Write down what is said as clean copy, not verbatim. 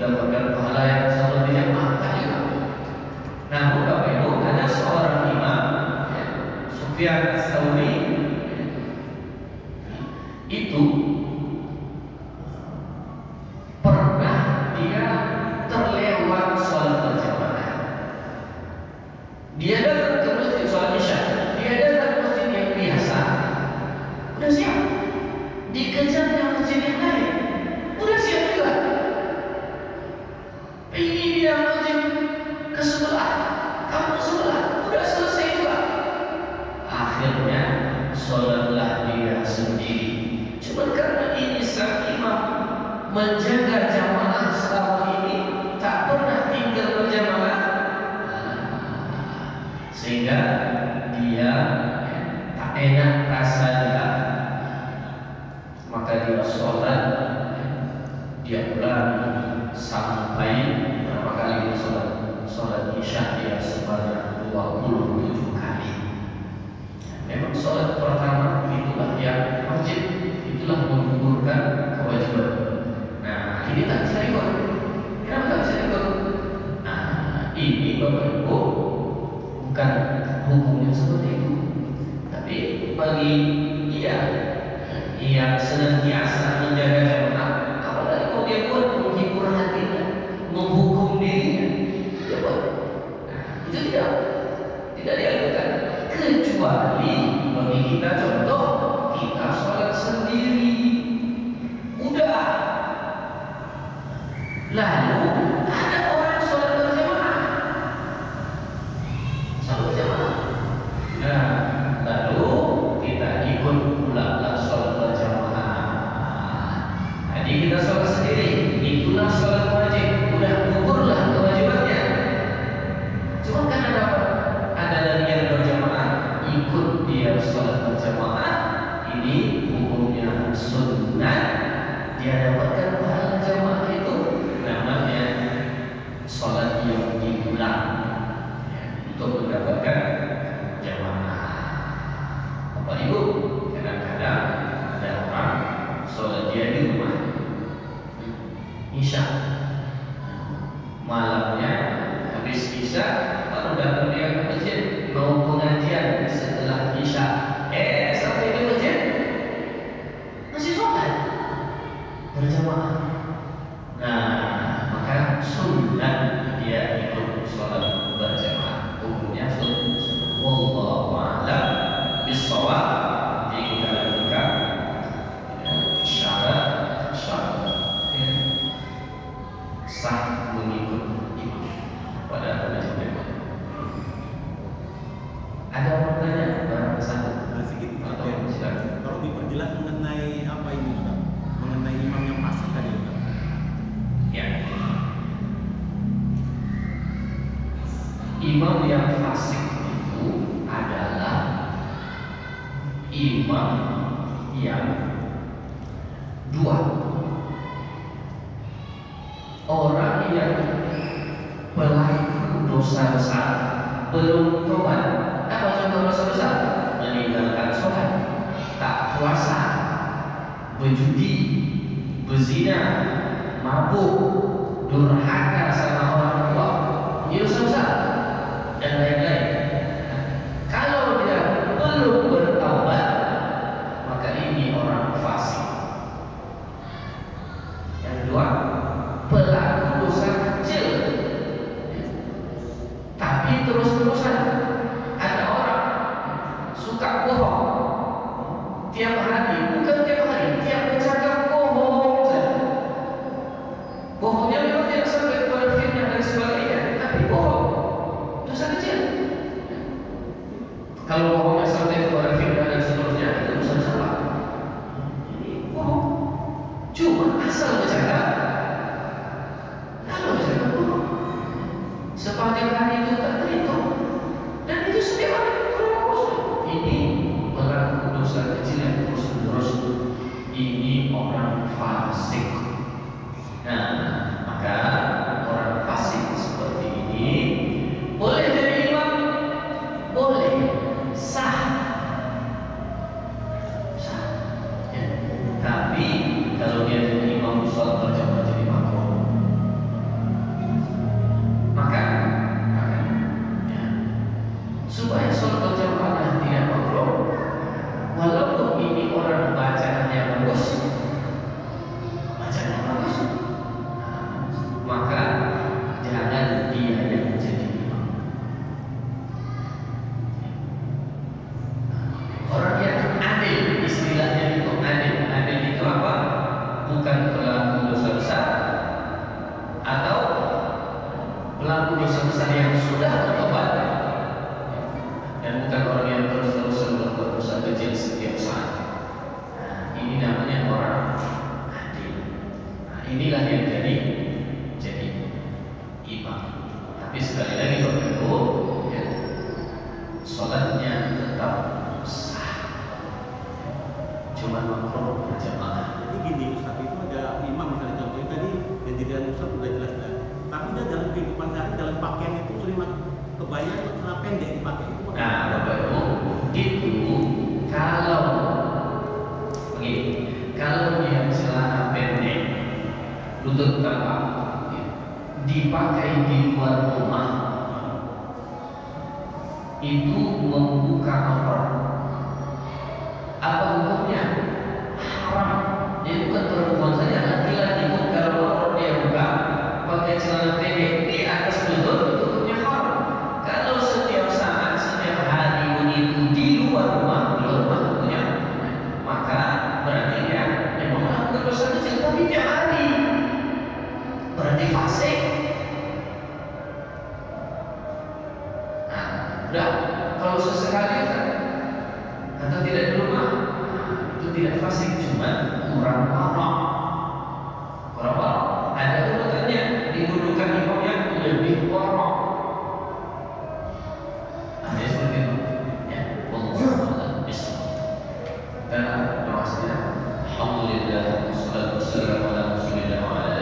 mendapatkan pahala yang sama dengan makanya. Namun Bapak Ibu, ada seorang imam, Sufyan Ats-Tsauri, itu pernah dia terlewat sholat berjamaah. Dia datang ke masjid sholat isya, dia datang ke masjid yang biasa, udah siap, dikejarnya masjid yang lain, udah siap juga. Ini dia masjid ke sebelah, kamu sebelah, udah selesai juga. Akhirnya sholatlah dia sendiri. Cuma karena ini sang imam menjaga jamaah selama ini, tak pernah tinggal berjamaah, sehingga dia tak enak rasanya. Maka dia sholat, dia ulangi sampai berapa kali dia sholat isya, dia sebanyak 27 kali. Memang sholat pertama itulah yang wajib, itulah menggugurkan kewajiban. Nah, ini tak bisa ikut. Kenapa tak bisa ikut? Nah, ini Bapak Ibu bukan hukumnya seperti itu, tapi bagi dia yang senantiasa menjaga jamaah, apalagi kalau dia buat menghibur hatinya, menghukum dirinya, dia buat. Nah, itu tidak dilakukan, kecuali bagi kita contoh, kita sholat sendiri, udah. Lalu ada orang sholat berjamaah, sholat berjamaah. Nah, lalu kita ikut pula sholat berjamaah. Jadi kita sholat sendiri, itulah sholat wajib, udah gugurlah kewajibannya. Cuma karena ada lagi yang berjamaah, ikut dia sholat berjamaah, ini hukumnya sunnah, dia dapatkan pahala jamaah itu, namanya sholat yang diulang, untuk mendapatkan jamaah. Bapak Ibu, kadang-kadang ada orang sholat dia di rumah isya, malamnya habis isya baru datang dia ke masjid, mau pengajian setelah isya, sampai di masjid masih sholat berjamaah. Nah, maka sunnah dia ikut sholat berjamaah, hukumnya sunnah. Wallahu a'lam bishawab. Kita lakukan syarat sah mengikut imam pada pengajian. Ada pertanyaan barang satu? Sedikit silakan. Kalau diperjelas mengenai apa ini, Ustaz? Mengenai imam yang fasik tadi, Ustaz. Ya. Imam yang fasik itu adalah imam yang dua. Orang yang pelaku dosa besar belum tobat. Apa contoh dosa besar? Meninggalkan sholat, tak puasa, berjudi, berzina, mabuk, durhaka sama orang tua, ini dosa besar dan lain-lain. Kalau dia belum bertaubat, maka ini orang fasik. Yang kedua, pelaku dosa kecil tapi terus-terusan. Ada orang suka bohong tiap hari, bukan tiap hari, tiap bercakap bohong saja. Bohongnya memang tidak sampai kepada fitnah dan sebagainya, tapi bohong dosa kecil. Kalau bohongnya sampai kepada fitnah dan seterusnya, itu dosa besar. Ini bohong cuma asal bercakap. Sepanjang hari itu tak terhitung, dan itu setiap hari terus. Ini pelaku dosa kecil yang terus-menerus. Ini orang fasik. Nah, maka orang fasik seperti ini boleh jadi imam, boleh sah, ya. Tapi kalau dia jadi imam sholat berjamaah jadi makruh. istilahnya itu adil. Adil itu apa? Bukan pelaku dosa besar atau pelaku dosa besar yang sudah bertobat, dan bukan orang yang terus-terusan berbuat dosa kecil setiap saat. Nah, ini namanya orang adil. Nah, inilah yang jadi imam. Tapi sekali lagi Bapak Ibu, ya, sholatnya tetap sah, cuma makruh berjamaah. Jadi gini Ustaz, itu ada imam misalnya contohnya tadi yang jadi Ustaz udah jelas kan. Tapi dia dalam kehidupan sehari dalam pakaian itu sering kebaya atau celana pendek dipakai itu. Nah, Bapak Ibu, itu kalau begini, kalau dia celana pendek lutut tanpa dipakai di luar rumah, itu membuka aurat. Apa hukumnya? Haram. Jadi bukan perempuan saja, laki-laki pun kalau aurat dia buka pakai celana pendek di atas lutut, itu hukumnya haram. Kalau setiap saat, setiap hari begitu di luar rumah hukumnya, maka berarti dia memang melakukan dosa kecil, tapi tiap hari berarti fasik. Nah, udah, kalau sesekali kan atau tidak di rumah, itu tidak fasik, cuma kurang warok. Kurang warok. Ada urutannya, didudukan imamnya lebih warok. Ada seperti itu. Ya, wallahu bisa. Dan bahwasanya alhamdulillah wassalatu wassalamu ala rasulillah wa ala